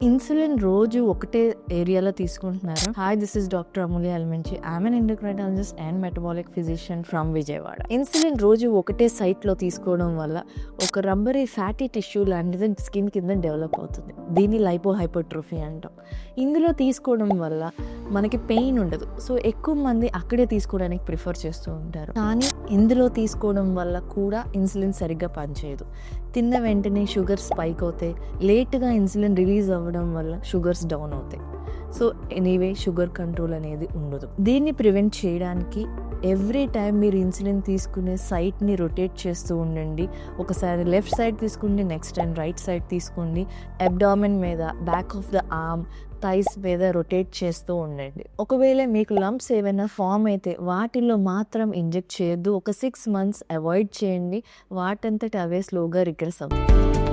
Insulin రోజు ఒకటే ఏరియాలో తీసుకుంటున్నారా? Hi, this is doctor Amulya Elmenchi. I'm an endocrinologist and metabolic physician from Vijayawada. Insulin రోజు ఒకటే సైట్లో తీసుకోవడం వల్ల ఒక రబ్బరీ ఫ్యాటీ టిష్యూ లాంటిది స్కిన్ కింద డెవలప్ అవుతుంది. దీన్ని లైపోహైపోట్రోఫీ అంటాం. ఇందులో తీసుకోవడం వల్ల మనకి పెయిన్ ఉండదు. సో ఎక్కువ మంది అక్కడే తీసుకోవడానికి ప్రిఫర్ చేస్తూ ఉంటారు. కానీ ఇందులో తీసుకోవడం వల్ల కూడా ఇన్సులిన్ సరిగ్గా పనిచేయదు. తిన్న వెంటనే షుగర్ స్పైక్ అవుతాయి. లేట్గా ఇన్సులిన్ రిలీజ్ అవ్వడం వల్ల షుగర్స్ డౌన్ అవుతాయి. సో ఎనీవే షుగర్ కంట్రోల్ అనేది ఉండదు. దీన్ని ప్రివెంట్ చేయడానికి ఎవ్రీ టైం మీరు ఇన్సులిన్ తీసుకునే సైట్ని రొటేట్ చేస్తూ ఉండండి. ఒకసారి లెఫ్ట్ సైడ్ తీసుకోండి, నెక్స్ట్ టైం రైట్ సైడ్ తీసుకోండి. అబ్డామిన్ మీద, back of the arm, thighs మీద రొటేట్ చేస్తూ ఉండండి. ఒకవేళ మీకు లంప్స్ ఏమైనా ఫామ్ అయితే వాటిల్లో మాత్రం ఇంజెక్ట్ చేయొద్దు. ఒక 6 months అవాయిడ్ చేయండి. వాటంతట అవే స్లోగా రిగ్రెస్ అవుతాయి.